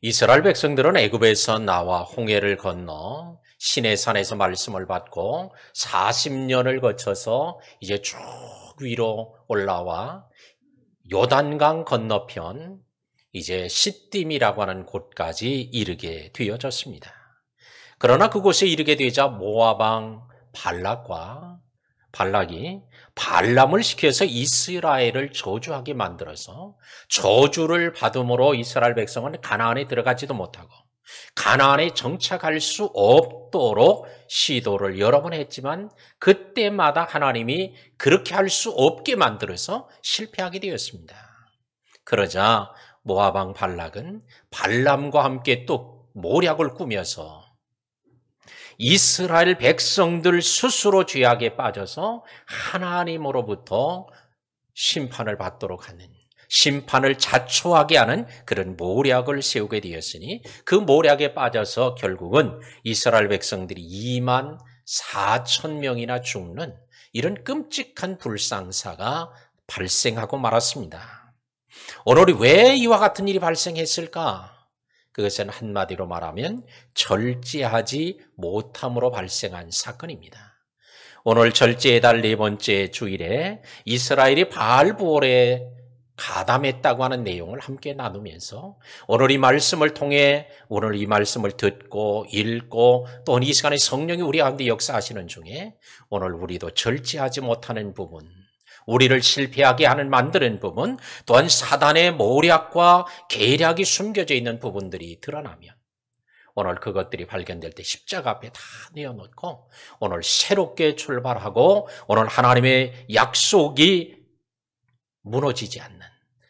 이스라엘 백성들은 애굽에서 나와 홍해를 건너 시내산에서 말씀을 받고 40년을 거쳐서 이제 쭉 위로 올라와 요단강 건너편 이제 시딤이라고 하는 곳까지 이르게 되어졌습니다. 그러나 그곳에 이르게 되자 모압 왕 발락이 발람을 시켜서 이스라엘을 저주하게 만들어서 저주를 받음으로 이스라엘 백성은 가나안에 들어가지도 못하고 가나안에 정착할 수 없도록 시도를 여러 번 했지만 그때마다 하나님이 그렇게 할 수 없게 만들어서 실패하게 되었습니다. 그러자 모압 왕 발락은 발람과 함께 또 모략을 꾸며서 이스라엘 백성들 스스로 죄악에 빠져서 하나님으로부터 심판을 받도록 하는, 심판을 자초하게 하는 그런 모략을 세우게 되었으니 그 모략에 빠져서 결국은 이스라엘 백성들이 2만 4천 명이나 죽는 이런 끔찍한 불상사가 발생하고 말았습니다. 오늘 왜 이와 같은 일이 발생했을까? 그것은 한마디로 말하면 절제하지 못함으로 발생한 사건입니다. 오늘 절제의 달 4번째 주일에 이스라엘이 바알부올에 가담했다고 하는 내용을 함께 나누면서 오늘 이 말씀을 통해 오늘 이 말씀을 듣고 읽고 또 이 시간에 성령이 우리 가운데 역사하시는 중에 오늘 우리도 절제하지 못하는 부분, 우리를 실패하게 하는 만드는 부분, 또한 사단의 모략과 계략이 숨겨져 있는 부분들이 드러나면 오늘 그것들이 발견될 때 십자가 앞에 다 내어놓고 오늘 새롭게 출발하고 오늘 하나님의 약속이 무너지지 않는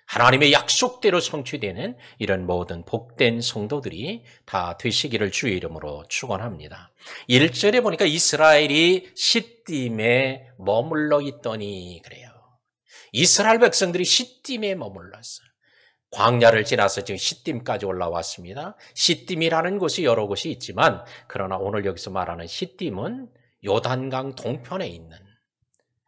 하나님의 약속대로 성취되는 이런 모든 복된 성도들이 다 되시기를 주의 이름으로 축원합니다. 1절에 보니까 이스라엘이 시딤에 머물러 있더니 그래요. 이스라엘 백성들이 시딤에 머물렀어요. 광야를 지나서 지금 시딤까지 올라왔습니다. 시딤이라는 곳이 여러 곳이 있지만 그러나 오늘 여기서 말하는 시딤은 요단강 동편에 있는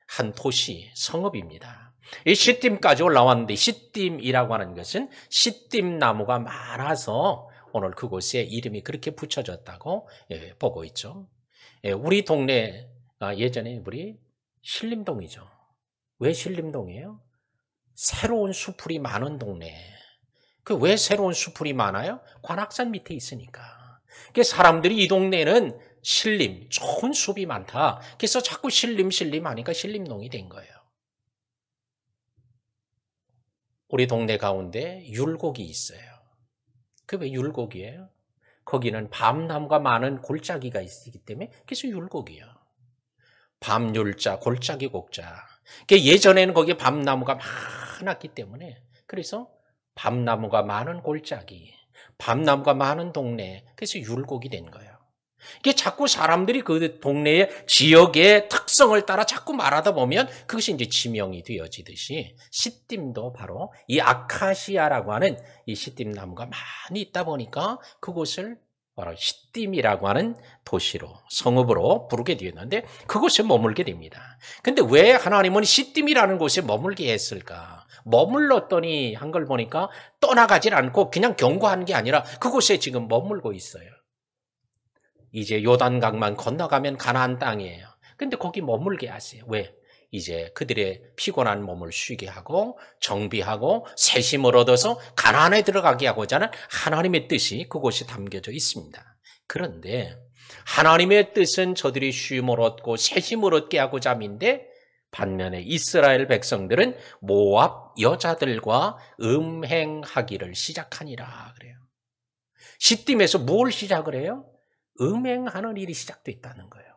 한 도시, 성읍입니다. 이 시딤까지 올라왔는데 시딤이라고 하는 것은 시딤 나무가 많아서 오늘 그곳에 이름이 그렇게 붙여졌다고 보고 있죠. 우리 동네가 예전에 우리 신림동이죠. 왜 신림동이에요? 새로운 수풀이 많은 동네. 그 왜 새로운 수풀이 많아요? 관악산 밑에 있으니까. 사람들이 이 동네는 신림, 좋은 숲이 많다. 그래서 자꾸 신림 하니까 신림동이 된 거예요. 우리 동네 가운데 율곡이 있어요. 그 왜 율곡이에요? 거기는 밤나무가 많은 골짜기가 있기 때문에 그래서 율곡이에요. 밤율자, 골짜기 곡자. 예전에는 거기에 밤나무가 많았기 때문에 그래서 밤나무가 많은 골짜기, 밤나무가 많은 동네, 그래서 율곡이 된 거예요. 이게 자꾸 사람들이 그 동네의 지역의 특성을 따라 자꾸 말하다 보면 그것이 이제 지명이 되어지듯이 시딤도 바로 이 아카시아라고 하는 이 시딤 나무가 많이 있다 보니까 그곳을 바로 시딤이라고 하는 도시로, 성읍으로 부르게 되었는데 그곳에 머물게 됩니다. 근데 왜 하나님은 시딤이라는 곳에 머물게 했을까? 머물렀더니 한 걸 보니까 떠나가질 않고 그냥 경고한 게 아니라 그곳에 지금 머물고 있어요. 이제 요단강만 건너가면 가나안 땅이에요. 근데 거기 머물게 하세요. 왜? 이제 그들의 피곤한 몸을 쉬게 하고 정비하고 새 힘을 얻어서 가나안에 들어가게 하고자 하는 하나님의 뜻이 그곳에 담겨져 있습니다. 그런데 하나님의 뜻은 저들이 쉼을 얻고 새 힘을 얻게 하고자 함인데 반면에 이스라엘 백성들은 모압 여자들과 음행하기를 시작하니라 그래요. 시딤에서 뭘 시작을 해요? 음행하는 일이 시작됐다는 거예요.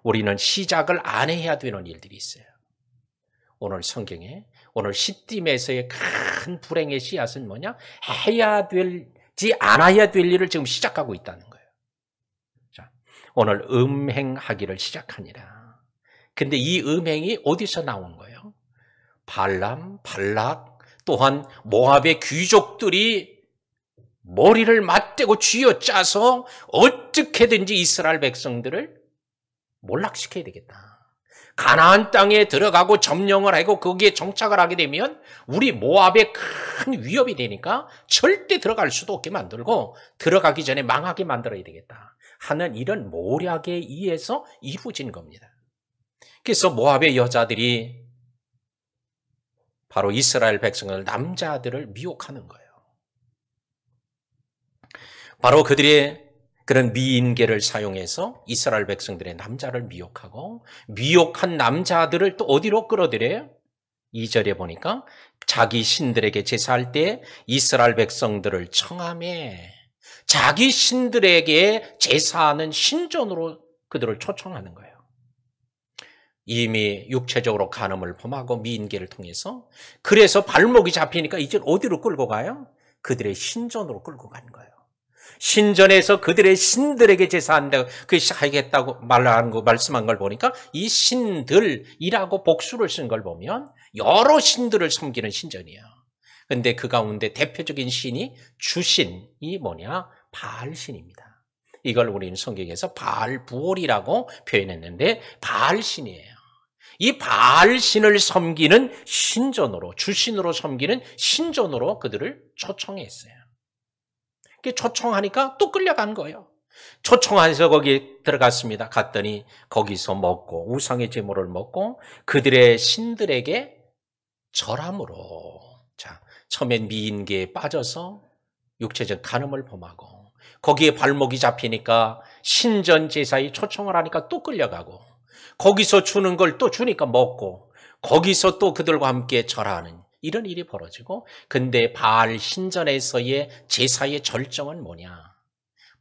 우리는 시작을 안 해야 되는 일들이 있어요. 오늘 성경에 오늘 시딤에서의 큰 불행의 씨앗은 뭐냐? 해야 되지 않아야 될 일을 지금 시작하고 있다는 거예요. 자, 오늘 음행하기를 시작하니라. 근데 이 음행이 어디서 나온 거예요? 발람, 발락, 또한 모압의 귀족들이 머리를 맞대고 쥐어짜서 어떻게든지 이스라엘 백성들을 몰락시켜야 되겠다. 가나안 땅에 들어가고 점령을 하고 거기에 정착을 하게 되면 우리 모압에 큰 위협이 되니까 절대 들어갈 수도 없게 만들고 들어가기 전에 망하게 만들어야 되겠다 하는 이런 모략에 의해서 이루어진 겁니다. 그래서 모압의 여자들이 바로 이스라엘 백성을, 남자들을 미혹하는 거예요. 바로 그들의 그런 미인계를 사용해서 이스라엘 백성들의 남자를 미혹하고, 미혹한 남자들을 또 어디로 끌어들여요? 2절에 보니까 자기 신들에게 제사할 때 이스라엘 백성들을 청함해 자기 신들에게 제사하는 신전으로 그들을 초청하는 거예요. 이미 육체적으로 간음을 범하고 미인계를 통해서. 그래서 발목이 잡히니까 이제 어디로 끌고 가요? 그들의 신전으로 끌고 가는 거예요. 신전에서 그들의 신들에게 제사한다고 하겠다고 말씀한 걸 보니까 이 신들이라고 복수를 쓴 걸 보면 여러 신들을 섬기는 신전이에요. 그런데 그 가운데 대표적인 신이 주신이 뭐냐? 바알신입니다. 이걸 우리는 성경에서 바알부올이라고 표현했는데 바알신이에요. 이 바알신을 섬기는 신전으로, 주신으로 섬기는 신전으로 그들을 초청했어요. 초청하니까 또 끌려간 거예요. 초청해서 거기 들어갔습니다. 갔더니 거기서 먹고 우상의 제물을 먹고 그들의 신들에게 절함으로, 자, 처음엔 미인계에 빠져서 육체적 간음을 범하고 거기에 발목이 잡히니까 신전 제사에 초청을 하니까 또 끌려가고 거기서 주는 걸 또 주니까 먹고 거기서 또 그들과 함께 절하는 이런 일이 벌어지고, 근데 바알 신전에서의 제사의 절정은 뭐냐?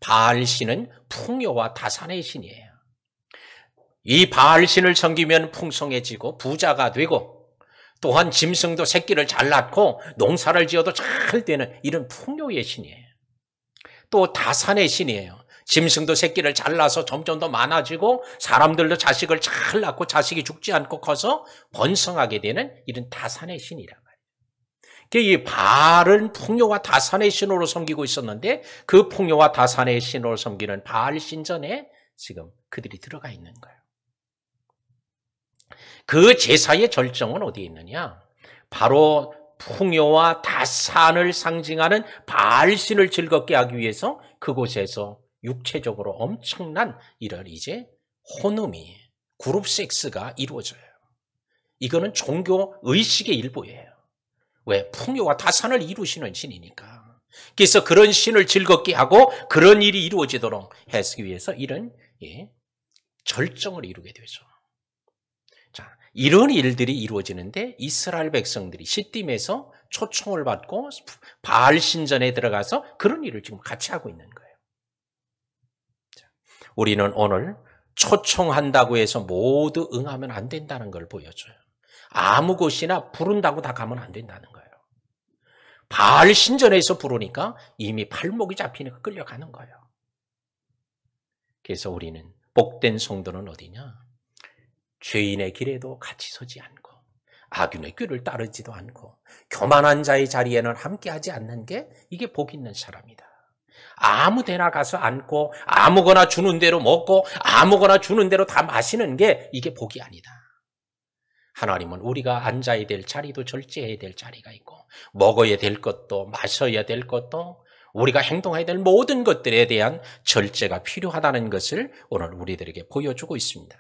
바알 신은 풍요와 다산의 신이에요. 이 바알 신을 섬기면 풍성해지고 부자가 되고 또한 짐승도 새끼를 잘 낳고 농사를 지어도 잘 되는 이런 풍요의 신이에요. 또 다산의 신이에요. 짐승도 새끼를 잘 낳아서 점점 더 많아지고 사람들도 자식을 잘 낳고 자식이 죽지 않고 커서 번성하게 되는 이런 다산의 신이란 말이에요. 이 바알은 풍요와 다산의 신으로 섬기고 있었는데 그 풍요와 다산의 신으로 섬기는 바알 신전에 지금 그들이 들어가 있는 거예요. 그 제사의 절정은 어디에 있느냐? 바로 풍요와 다산을 상징하는 바알 신을 즐겁게 하기 위해서 그곳에서 육체적으로 엄청난 이런 이제 혼음이, 그룹 섹스가 이루어져요. 이거는 종교 의식의 일부예요. 왜? 풍요와 다산을 이루시는 신이니까. 그래서 그런 신을 즐겁게 하고 그런 일이 이루어지도록 하기 위해서 이런 절정을 이루게 되죠. 자, 이런 일들이 이루어지는데 이스라엘 백성들이 시딤에서 초청을 받고 바알 신전에 들어가서 그런 일을 지금 같이 하고 있는 거예요. 자, 우리는 오늘 초청한다고 해서 모두 응하면 안 된다는 걸 보여줘요. 아무 곳이나 부른다고 다 가면 안 된다는 거예요. 바알 신전에서 부르니까 이미 발목이 잡히니까 끌려가는 거예요. 그래서 우리는 복된 성도는 어디냐? 죄인의 길에도 같이 서지 않고 악인의 꾀를 따르지도 않고 교만한 자의 자리에는 함께하지 않는 게 이게 복 있는 사람이다. 아무 데나 가서 앉고 아무거나 주는 대로 먹고 아무거나 주는 대로 다 마시는 게 이게 복이 아니다. 하나님은 우리가 앉아야 될 자리도 절제해야 될 자리가 있고 먹어야 될 것도 마셔야 될 것도 우리가 행동해야 될 모든 것들에 대한 절제가 필요하다는 것을 오늘 우리들에게 보여주고 있습니다.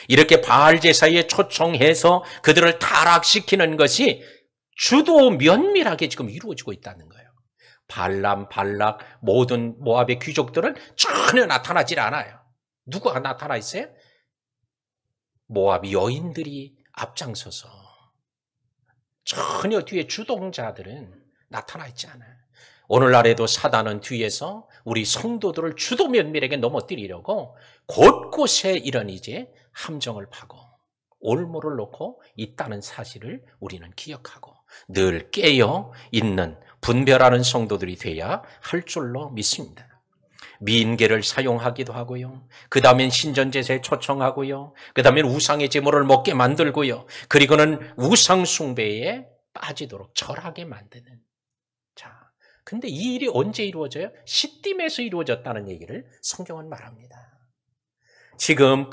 이렇게 바알 제사에 초청해서 그들을 타락시키는 것이 주도 면밀하게 지금 이루어지고 있다는 거예요. 발람, 발락, 모든 모압의 귀족들은 전혀 나타나질 않아요. 누가 나타나 있어요? 모압 여인들이 앞장서서 전혀 뒤에 주동자들은 나타나 있지 않아요. 오늘날에도 사단은 뒤에서 우리 성도들을 주도 면밀하게 넘어뜨리려고 곳곳에 이런 이제 함정을 파고 올무를 놓고 있다는 사실을 우리는 기억하고 늘 깨어 있는 분별하는 성도들이 돼야 할 줄로 믿습니다. 미인계를 사용하기도 하고요. 그 다음엔 신전제사에 초청하고요. 그 다음엔 우상의 제물을 먹게 만들고요. 그리고는 우상 숭배에 빠지도록 절하게 만드는. 자, 근데 이 일이 언제 이루어져요? 시딤에서 이루어졌다는 얘기를 성경은 말합니다. 지금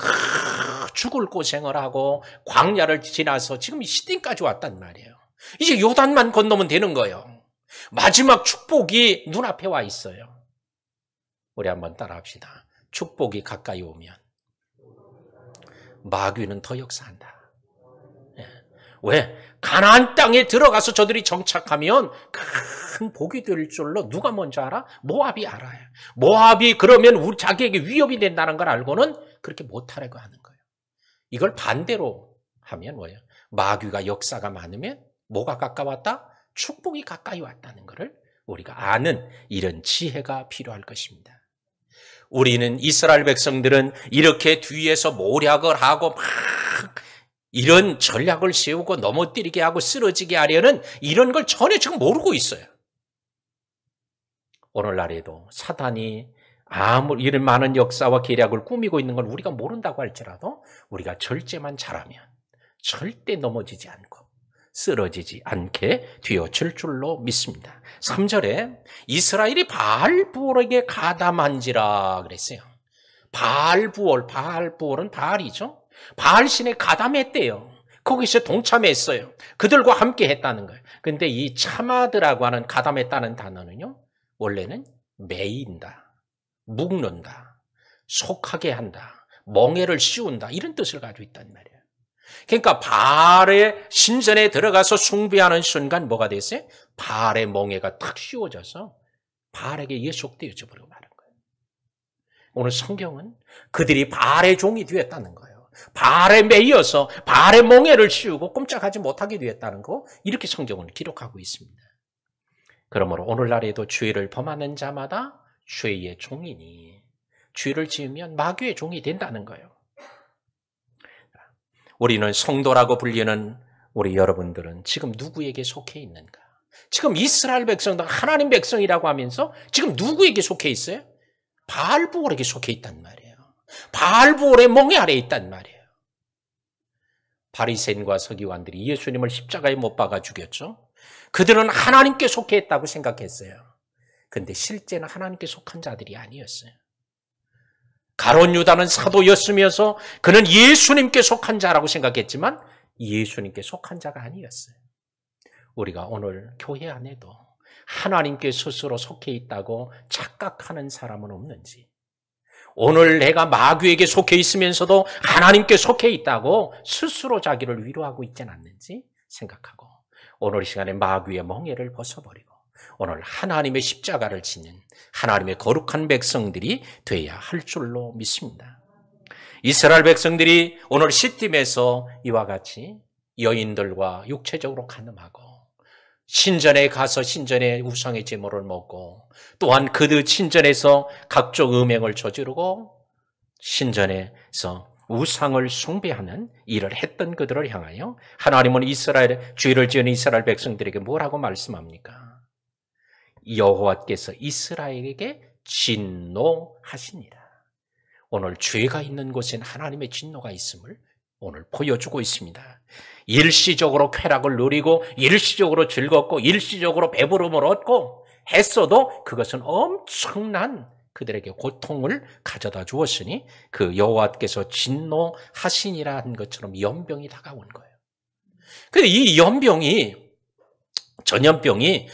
죽을 고생을 하고 광야를 지나서 지금 이 시딤까지 왔단 말이에요. 이제 요단만 건너면 되는 거예요. 마지막 축복이 눈앞에 와 있어요. 우리 한번 따라합시다. 축복이 가까이 오면 마귀는 더 역사한다. 왜? 가나안 땅에 들어가서 저들이 정착하면 큰 복이 될 줄로 누가 먼저 알아? 모압이 알아요. 모압이 그러면 자기에게 위협이 된다는 걸 알고는 그렇게 못하려고 하는 거예요. 이걸 반대로 하면 뭐예요? 마귀가 역사가 많으면 뭐가 가까웠다? 축복이 가까이 왔다는 것을 우리가 아는 이런 지혜가 필요할 것입니다. 우리는 이스라엘 백성들은 이렇게 뒤에서 모략을 하고 막 이런 전략을 세우고 넘어뜨리게 하고 쓰러지게 하려는 이런 걸 전혀 지금 모르고 있어요. 오늘날에도 사단이 아무리 이런 많은 역사와 계략을 꾸미고 있는 걸 우리가 모른다고 할지라도 우리가 절제만 잘하면 절대 넘어지지 않고 쓰러지지 않게 되어질 줄로 믿습니다. 3절에 이스라엘이 바알부올에게 가담한지라 그랬어요. 바알부올은 바알이죠. 바알신에 가담했대요. 거기서 동참했어요. 그들과 함께 했다는 거예요. 근데 이 차마드라고 하는 가담했다는 단어는요, 원래는 매인다, 묶는다, 속하게 한다, 멍에를 씌운다 이런 뜻을 가지고 있단 말이에요. 그러니까 바알의 신전에 들어가서 숭배하는 순간 뭐가 됐어요? 바알의 멍에가 탁 씌워져서 바알에게 예속되어져 버리고 마는 거예요. 오늘 성경은 그들이 바알의 종이 되었다는 거예요. 바알에 매이어서 바알의 멍에를 씌우고 꼼짝하지 못하게 되었다는 거, 이렇게 성경은 기록하고 있습니다. 그러므로 오늘날에도 죄를 범하는 자마다 죄의 종이니 죄를 지으면 마귀의 종이 된다는 거예요. 우리는 성도라고 불리는 우리 여러분들은 지금 누구에게 속해 있는가? 지금 이스라엘 백성들 하나님 백성이라고 하면서 지금 누구에게 속해 있어요? 바알부올에게 속해 있단 말이에요. 바알부올의 멍에 아래에 있단 말이에요. 바리새인과 서기관들이 예수님을 십자가에 못 박아 죽였죠. 그들은 하나님께 속해 있다고 생각했어요. 근데 실제는 하나님께 속한 자들이 아니었어요. 가룟 유다는 사도였으면서 그는 예수님께 속한 자라고 생각했지만 예수님께 속한 자가 아니었어요. 우리가 오늘 교회 안에도 하나님께 스스로 속해 있다고 착각하는 사람은 없는지, 오늘 내가 마귀에게 속해 있으면서도 하나님께 속해 있다고 스스로 자기를 위로하고 있지는 않는지 생각하고 오늘 이 시간에 마귀의 멍에를 벗어버리고 오늘 하나님의 십자가를 지는 하나님의 거룩한 백성들이 돼야 할 줄로 믿습니다. 이스라엘 백성들이 오늘 시딤에서 이와 같이 여인들과 육체적으로 간음하고 신전에 가서 신전의 우상의 제물을 먹고 또한 그들 신전에서 각종 음행을 저지르고 신전에서 우상을 숭배하는 일을 했던 그들을 향하여 하나님은 죄를 지은 이스라엘 백성들에게 뭐라고 말씀합니까? 여호와께서 이스라엘에게 진노하시니라. 오늘 죄가 있는 곳엔 하나님의 진노가 있음을 오늘 보여주고 있습니다. 일시적으로 쾌락을 누리고 일시적으로 즐겁고 일시적으로 배부름을 얻고 했어도 그것은 엄청난 그들에게 고통을 가져다 주었으니 그 여호와께서 진노하시니라 한 것처럼 연병이 다가온 거예요. 근데 이 전염병이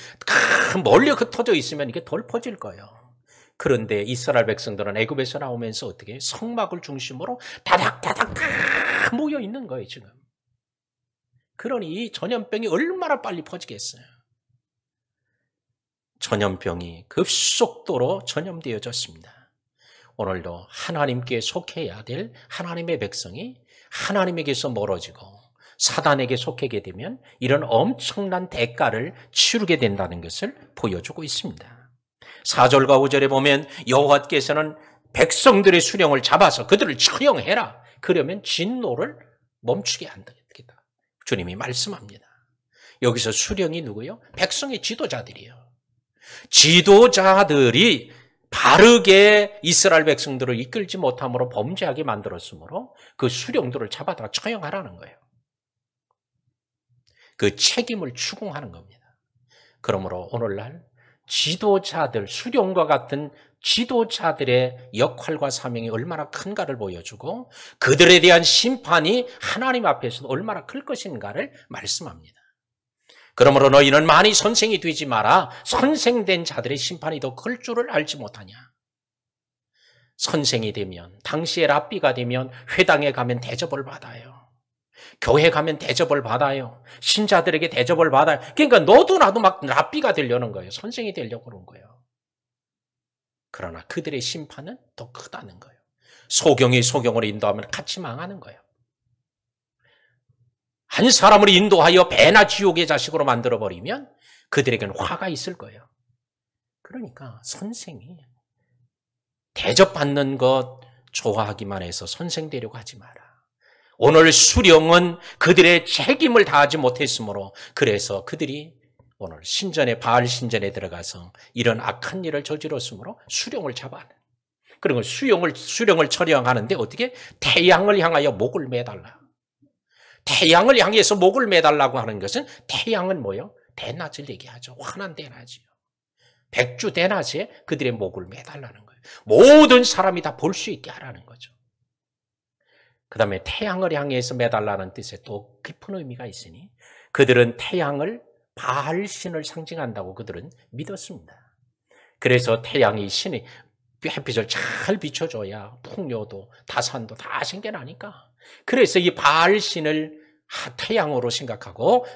멀리 흩어져 있으면 이게 덜 퍼질 거예요. 그런데 이스라엘 백성들은 애굽에서 나오면서 어떻게 해요? 성막을 중심으로 다닥다닥 모여 있는 거예요, 지금. 그러니 이 전염병이 얼마나 빨리 퍼지겠어요. 전염병이 급속도로 전염되어졌습니다. 오늘도 하나님께 속해야 될 하나님의 백성이 하나님에게서 멀어지고 사단에게 속하게 되면 이런 엄청난 대가를 치르게 된다는 것을 보여주고 있습니다. 4절과 5절에 보면 여호와께서는 백성들의 수령을 잡아서 그들을 처형해라. 그러면 진노를 멈추게 한다. 주님이 말씀합니다. 여기서 수령이 누구요? 백성의 지도자들이에요. 지도자들이 바르게 이스라엘 백성들을 이끌지 못함으로 범죄하게 만들었으므로 그 수령들을 잡아다 처형하라는 거예요. 그 책임을 추궁하는 겁니다. 그러므로 오늘날 지도자들, 수령과 같은 지도자들의 역할과 사명이 얼마나 큰가를 보여주고 그들에 대한 심판이 하나님 앞에서도 얼마나 클 것인가를 말씀합니다. 그러므로 너희는 많이 선생이 되지 마라. 선생된 자들의 심판이 더 클 줄을 알지 못하냐. 선생이 되면, 당시에 랍비가 되면 회당에 가면 대접을 받아요. 교회 가면 대접을 받아요. 신자들에게 대접을 받아요. 그러니까 너도 나도 막 랍비가 되려는 거예요. 선생이 되려고 그런 거예요. 그러나 그들의 심판은 더 크다는 거예요. 소경이 소경으로 인도하면 같이 망하는 거예요. 한 사람을 인도하여 배나 지옥의 자식으로 만들어버리면 그들에게는 화가 있을 거예요. 그러니까 선생이 대접받는 것 좋아하기만 해서 선생 되려고 하지 마라. 오늘 수령은 그들의 책임을 다하지 못했으므로 그래서 그들이 오늘 신전에 바알 신전에 들어가서 이런 악한 일을 저질렀으므로 수령을 잡아내. 그리고 수령을 처형하는데 어떻게? 태양을 향하여 목을 매달라. 태양을 향해서 목을 매달라고 하는 것은 태양은 뭐요? 대낮을 얘기하죠. 환한 대낮이요. 백주 대낮에 그들의 목을 매달라는 거예요. 모든 사람이 다 볼 수 있게 하라는 거죠. 그 다음에 태양을 향해서 매달라는 뜻에 또 깊은 의미가 있으니 그들은 태양을 바알신을 상징한다고 그들은 믿었습니다. 그래서 태양이 신이 햇빛을 잘 비춰줘야 풍요도 다산도 다 생겨나니까 그래서 이 바알신을 태양으로 생각하고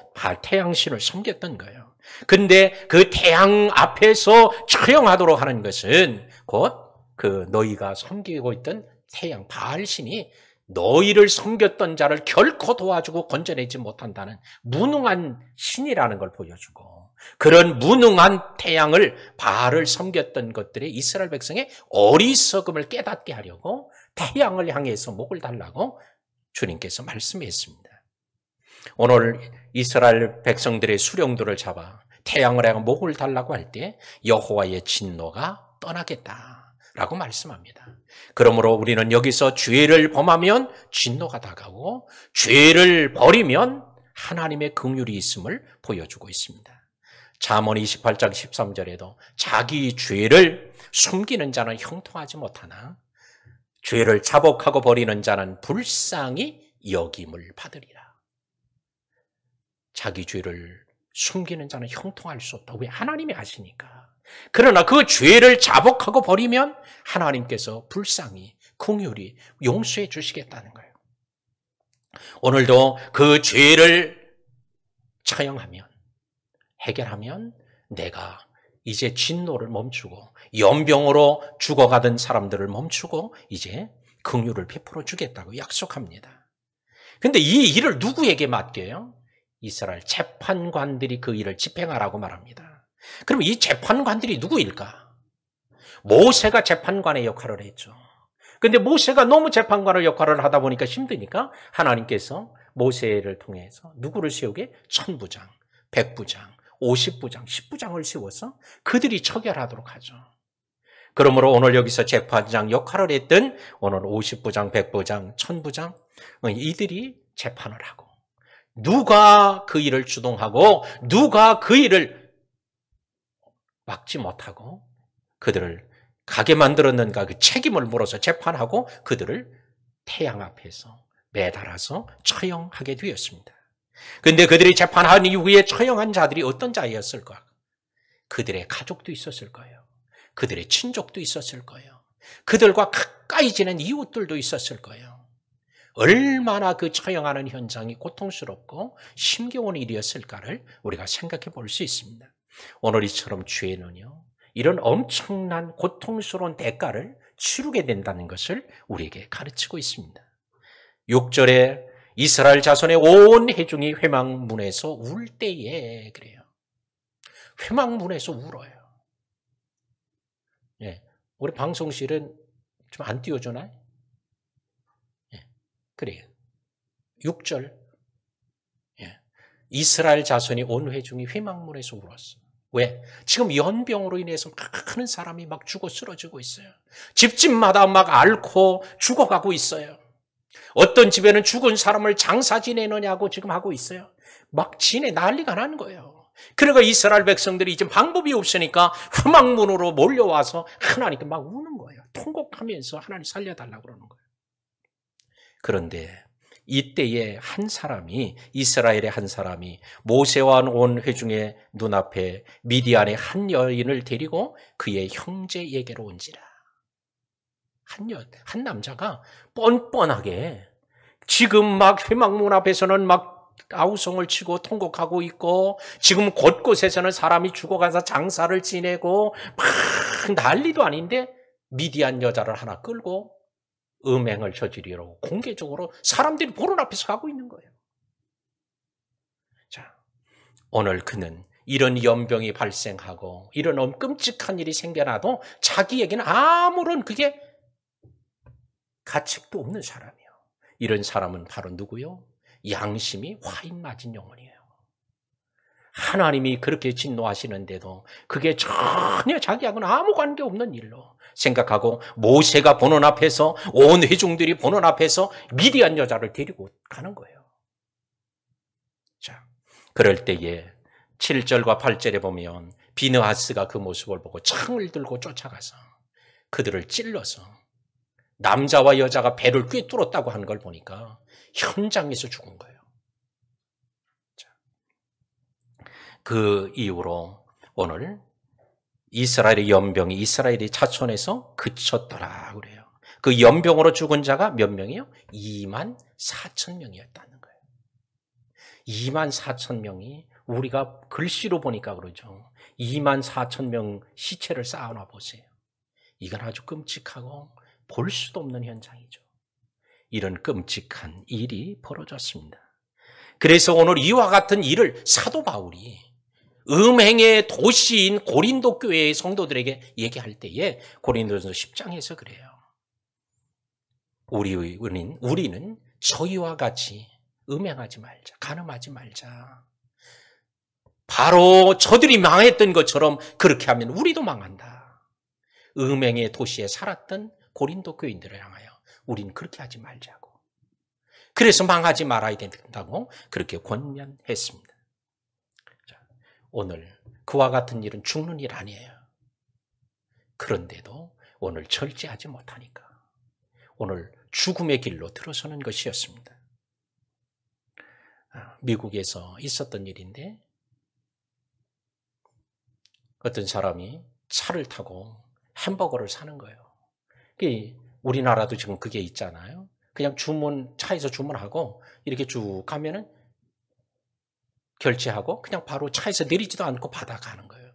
태양신을 섬겼던 거예요. 근데 그 태양 앞에서 처형하도록 하는 것은 곧 그 너희가 섬기고 있던 태양 바알신이 너희를 섬겼던 자를 결코 도와주고 건져내지 못한다는 무능한 신이라는 걸 보여주고 그런 무능한 태양을 바알을 섬겼던 것들이 이스라엘 백성의 어리석음을 깨닫게 하려고 태양을 향해서 목을 달라고 주님께서 말씀했습니다. 오늘 이스라엘 백성들의 수령들을 잡아 태양을 향해 목을 달라고 할 때 여호와의 진노가 떠나겠다라고 말씀합니다. 그러므로 우리는 여기서 죄를 범하면 진노가 다가오고 죄를 버리면 하나님의 긍휼이 있음을 보여주고 있습니다. 잠언 28장 13절에도 자기 죄를 숨기는 자는 형통하지 못하나 죄를 자복하고 버리는 자는 불쌍히 여김을 받으리라. 자기 죄를 숨기는 자는 형통할 수 없다. 왜? 하나님이 아시니까. 그러나 그 죄를 자복하고 버리면 하나님께서 불쌍히 긍휼히 용서해 주시겠다는 거예요. 오늘도 그 죄를 처형하면 해결하면 내가 이제 진노를 멈추고 연병으로 죽어가던 사람들을 멈추고 이제 긍휼을 베풀어 주겠다고 약속합니다. 그런데 이 일을 누구에게 맡겨요? 이스라엘 재판관들이 그 일을 집행하라고 말합니다. 그럼 이 재판관들이 누구일까? 모세가 재판관의 역할을 했죠. 그런데 모세가 너무 재판관의 역할을 하다 보니까 힘드니까 하나님께서 모세를 통해서 누구를 세우게? 1000부장, 100부장, 50부장, 10부장을 세워서 그들이 처결하도록 하죠. 그러므로 오늘 여기서 재판장 역할을 했던 오늘 50부장, 100부장, 1000부장 이들이 재판을 하고 누가 그 일을 주동하고 누가 그 일을 막지 못하고 그들을 가게 만들었는가 그 책임을 물어서 재판하고 그들을 태양 앞에서 매달아서 처형하게 되었습니다. 그런데 그들이 재판한 이후에 처형한 자들이 어떤 자였을까? 그들의 가족도 있었을 거예요. 그들의 친족도 있었을 거예요. 그들과 가까이 지낸 이웃들도 있었을 거예요. 얼마나 그 처형하는 현장이 고통스럽고 힘겨운 일이었을까를 우리가 생각해 볼 수 있습니다. 오늘 이처럼 죄는요, 이런 엄청난 고통스러운 대가를 치르게 된다는 것을 우리에게 가르치고 있습니다. 6절에 이스라엘 자손의 온 회중이 회막문에서 울 때에 그래요. 회막문에서 울어요. 예, 우리 방송실은 좀 안 띄워주나요? 예, 그래요. 6절. 예, 이스라엘 자손이 온 회중이 회막문에서 울었어. 왜? 지금 연병으로 인해서 많은 사람이 막 죽어 쓰러지고 있어요. 집집마다 막 앓고 죽어가고 있어요. 어떤 집에는 죽은 사람을 장사 지내느냐고 지금 하고 있어요. 막 난리가 나는 거예요. 그러니까 이스라엘 백성들이 이제 방법이 없으니까 회막문으로 몰려와서 하나님께 막 우는 거예요. 통곡하면서 하나님 살려달라고 그러는 거예요. 그런데 이때에 한 사람이, 이스라엘의 한 사람이 모세와 온 회중의 눈앞에 미디안의 한 여인을 데리고 그의 형제에게로 온지라. 한 남자가 뻔뻔하게 지금 막 회막문 앞에서는 막 아우성을 치고 통곡하고 있고, 지금 곳곳에서는 사람이 죽어가서 장사를 지내고 막 난리도 아닌데 미디안 여자를 하나 끌고 음행을 저지르려고 공개적으로 사람들이 보는 앞에서 하고 있는 거예요. 자, 오늘 그는 이런 연병이 발생하고 이런 끔찍한 일이 생겨나도 자기에게는 아무런 그게 가책도 없는 사람이에요. 이런 사람은 바로 누구요? 양심이 화인 맞은 영혼이에요. 하나님이 그렇게 진노하시는데도 그게 전혀 자기하고는 아무 관계없는 일로 생각하고 모세가 보는 앞에서, 온 회중들이 보는 앞에서 미디안 여자를 데리고 가는 거예요. 자, 그럴 때에 7절과 8절에 보면 비느하스가 그 모습을 보고 창을 들고 쫓아가서 그들을 찔러서 남자와 여자가 배를 꿰뚫었다고 하는 걸 보니까 현장에서 죽은 거예요. 자, 그 이후로 오늘 이스라엘의 연병이 이스라엘의 자손에서 그쳤더라 그래요. 그 연병으로 죽은 자가 몇 명이요? 24,000명이었다는 거예요. 24,000명이 우리가 글씨로 보니까 그러죠. 24,000명 시체를 쌓아놔 보세요. 이건 아주 끔찍하고 볼 수도 없는 현장이죠. 이런 끔찍한 일이 벌어졌습니다. 그래서 오늘 이와 같은 일을 사도 바울이 음행의 도시인 고린도 교회의 성도들에게 얘기할 때에 고린도전서 10장에서 그래요. 우리는 저희와 같이 음행하지 말자, 간음하지 말자. 바로 저들이 망했던 것처럼 그렇게 하면 우리도 망한다. 음행의 도시에 살았던 고린도 교인들을 향하여 우린 그렇게 하지 말자고. 그래서 망하지 말아야 된다고 그렇게 권면했습니다. 자, 오늘 그와 같은 일은 죽는 일 아니에요. 그런데도 오늘 절제하지 못하니까 오늘 죽음의 길로 들어서는 것이었습니다. 미국에서 있었던 일인데 어떤 사람이 차를 타고 햄버거를 사는 거예요. 우리나라도 지금 그게 있잖아요. 그냥 차에서 주문하고 이렇게 쭉 가면은 결제하고 그냥 바로 차에서 내리지도 않고 받아가는 거예요.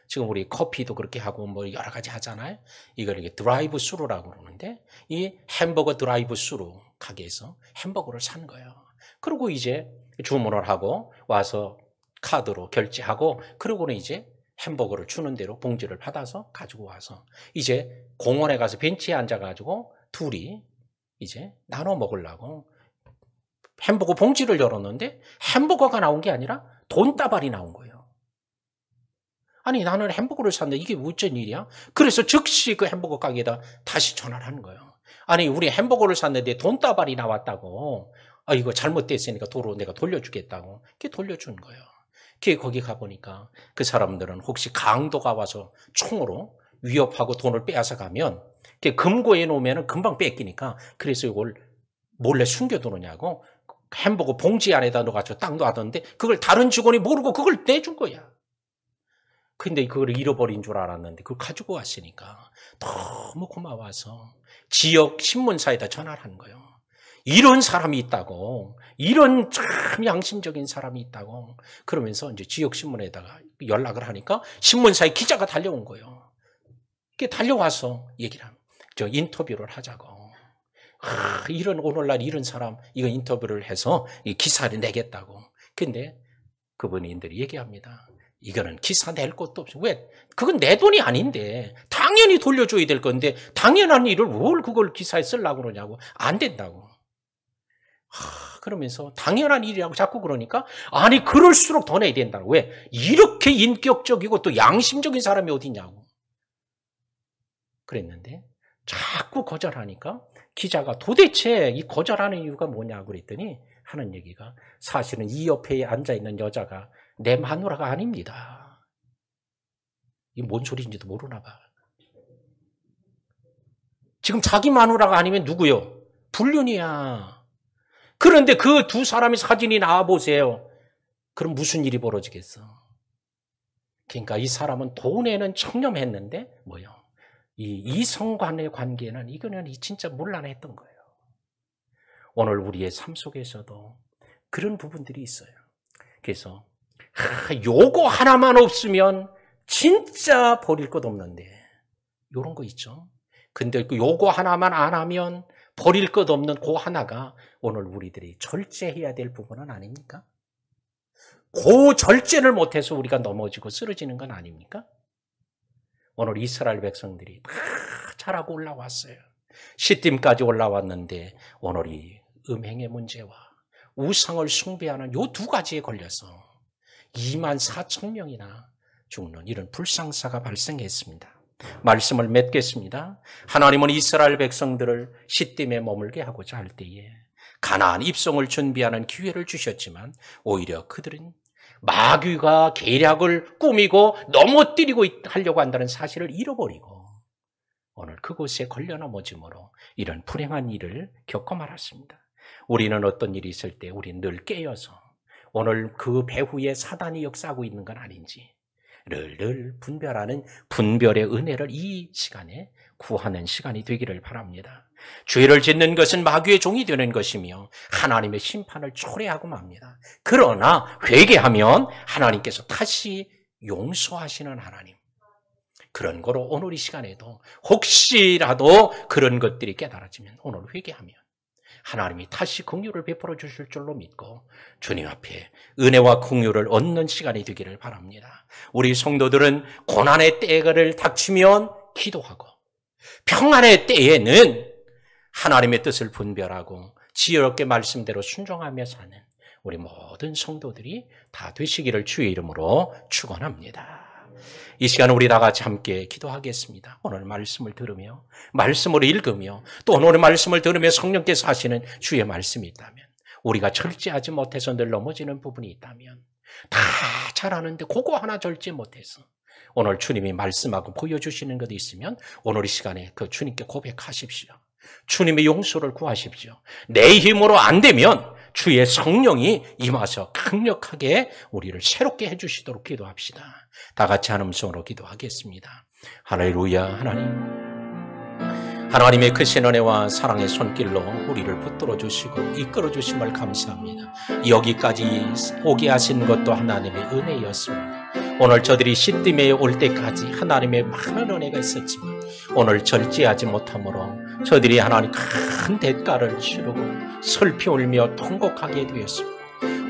지금 우리 커피도 그렇게 하고 뭐 여러 가지 하잖아요. 이걸 이게 드라이브 스루라고 그러는데 이 햄버거 드라이브 스루 가게에서 햄버거를 산 거예요. 그리고 이제 주문을 하고 와서 카드로 결제하고 그러고는 이제 햄버거를 주는 대로 봉지를 받아서 가지고 와서 이제 공원에 가서 벤치에 앉아가지고 둘이 이제 나눠 먹으려고 햄버거 봉지를 열었는데 햄버거가 나온 게 아니라 돈다발이 나온 거예요. 아니 나는 햄버거를 샀는데 이게 어쩐 일이야? 그래서 즉시 그 햄버거 가게에다 다시 전화를 하는 거예요. 아니 우리 햄버거를 샀는데 돈다발이 나왔다고. 이거 잘못됐으니까 도로 내가 돌려주겠다고. 그게 돌려준 거예요. 거기 가보니까 그 사람들은 혹시 강도가 와서 총으로 위협하고 돈을 빼앗아 가면 금고에 놓으면 금방 뺏기니까 그래서 이걸 몰래 숨겨두느냐고 햄버거 봉지 안에다 넣어가지고 딱 놔뒀는데 그걸 다른 직원이 모르고 그걸 내준 거야. 근데 그걸 잃어버린 줄 알았는데 그걸 가지고 왔으니까 너무 고마워서 지역 신문사에다 전화를 한 거예요. 이런 사람이 있다고, 이런 참 양심적인 사람이 있다고. 그러면서 이제 지역신문에다가 연락을 하니까 신문사에 기자가 달려온 거예요. 달려와서 얘기를 합니다. 인터뷰를 하자고. 오늘날 이런 사람, 이거 인터뷰를 해서 기사를 내겠다고. 근데 그분들이 얘기합니다. 이거는 기사 낼 것도 없어. 왜? 그건 내 돈이 아닌데. 당연히 돌려줘야 될 건데, 당연한 일을 뭘 그걸 기사에 쓰려고 그러냐고. 안 된다고. 그러면서 당연한 일이라고 자꾸 그러니까 아니 그럴수록 더 내야 된다고. 왜? 이렇게 인격적이고 또 양심적인 사람이 어디냐고 그랬는데 자꾸 거절하니까 기자가 도대체 이 거절하는 이유가 뭐냐고 그랬더니 하는 얘기가 사실은 이 옆에 앉아있는 여자가 내 마누라가 아닙니다. 이게 뭔 소리인지도 모르나 봐. 지금 자기 마누라가 아니면 누구요? 불륜이야. 그런데 그 두 사람의 사진이 나와 보세요. 그럼 무슨 일이 벌어지겠어? 그러니까 이 사람은 돈에는 청렴했는데 뭐요? 이 이성 간의 관계는 이거는 진짜 문란했던 거예요. 오늘 우리의 삶 속에서도 그런 부분들이 있어요. 그래서 요거 하나만 없으면 진짜 버릴 것 없는데 요런 거 있죠. 근데 요거 하나만 안 하면 버릴 것 없는 그 하나가 오늘 우리들이 절제해야 될 부분은 아닙니까? 그 절제를 못해서 우리가 넘어지고 쓰러지는 건 아닙니까? 오늘 이스라엘 백성들이 다 잘하고 올라왔어요. 시딤까지 올라왔는데 오늘 이 음행의 문제와 우상을 숭배하는 요 두 가지에 걸려서 24,000명이나 죽는 이런 불상사가 발생했습니다. 말씀을 맺겠습니다. 하나님은 이스라엘 백성들을 시딤에 머물게 하고자 할 때에 가나안 입성을 준비하는 기회를 주셨지만 오히려 그들은 마귀가 계략을 꾸미고 넘어뜨리고 하려고 한다는 사실을 잃어버리고 오늘 그곳에 걸려 넘어짐으로 이런 불행한 일을 겪고 말았습니다. 우리는 어떤 일이 있을 때 우리는 늘 깨어서 오늘 그 배후에 사단이 역사하고 있는 건 아닌지 늘 분별하는 분별의 은혜를 이 시간에 구하는 시간이 되기를 바랍니다. 죄를 짓는 것은 마귀의 종이 되는 것이며 하나님의 심판을 초래하고 맙니다. 그러나 회개하면 하나님께서 다시 용서하시는 하나님. 그런 거로 오늘 이 시간에도 혹시라도 그런 것들이 깨달아지면 오늘 회개하면 하나님이 다시 긍휼을 베풀어 주실 줄로 믿고 주님 앞에 은혜와 긍휼을 얻는 시간이 되기를 바랍니다. 우리 성도들은 고난의 때를 닥치면 기도하고 평안의 때에는 하나님의 뜻을 분별하고 지혜롭게 말씀대로 순종하며 사는 우리 모든 성도들이 다 되시기를 주의 이름으로 축원합니다. 이 시간 우리 다 같이 함께 기도하겠습니다. 오늘 말씀을 들으며 말씀을 읽으며 또 오늘 말씀을 들으며 성령께서 하시는 주의 말씀이 있다면 우리가 절제하지 못해서 늘 넘어지는 부분이 있다면 다 잘하는데 그거 하나 절제 못해서 오늘 주님이 말씀하고 보여주시는 것이 있으면 오늘 이 시간에 그 주님께 고백하십시오. 주님의 용서를 구하십시오. 내 힘으로 안 되면 주의 성령이 임하셔 강력하게 우리를 새롭게 해주시도록 기도합시다. 다 같이 한 음성으로 기도하겠습니다. 할렐루야. 하나님의 크신 은혜와 사랑의 손길로 우리를 붙들어 주시고 이끌어 주심을 감사합니다. 여기까지 오게 하신 것도 하나님의 은혜였습니다. 오늘 저들이 시딤에 올 때까지 하나님의 많은 은혜가 있었지만 오늘 절제하지 못함으로 저들이 하나님 큰 대가를 치르고 슬피 울며 통곡하게 되었습니다.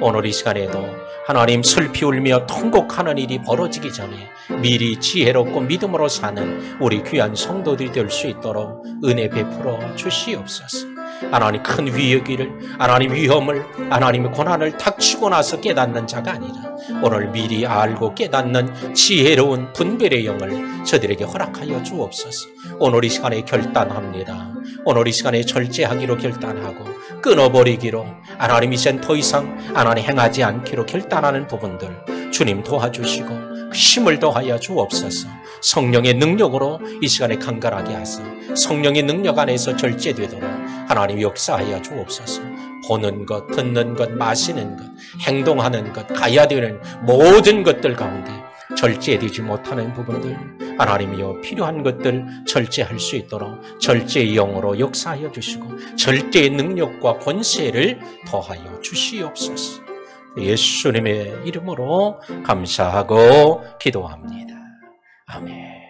오늘 이 시간에도 하나님 슬피 울며 통곡하는 일이 벌어지기 전에 미리 지혜롭고 믿음으로 사는 우리 귀한 성도들이 될 수 있도록 은혜 베풀어 주시옵소서. 하나님 큰 위기를, 하나님 위험을, 하나님의 고난을 닥치고 나서 깨닫는 자가 아니라 오늘 미리 알고 깨닫는 지혜로운 분별의 영을 저들에게 허락하여 주옵소서. 오늘 이 시간에 결단합니다. 오늘 이 시간에 절제하기로 결단하고 끊어버리기로 하나님 이젠 더 이상 하나님 행하지 않기로 결단하는 부분들 주님 도와주시고 힘을 더하여 주옵소서. 성령의 능력으로 이 시간에 강건하게 하사 성령의 능력 안에서 절제되도록 하나님 역사하여 주옵소서. 보는 것, 듣는 것, 마시는 것, 행동하는 것, 가야 되는 모든 것들 가운데 절제되지 못하는 부분들 하나님이여 필요한 것들 절제할 수 있도록 절제의 영으로 역사하여 주시고 절제의 능력과 권세를 더하여 주시옵소서. 예수님의 이름으로 감사하고 기도합니다. 아멘.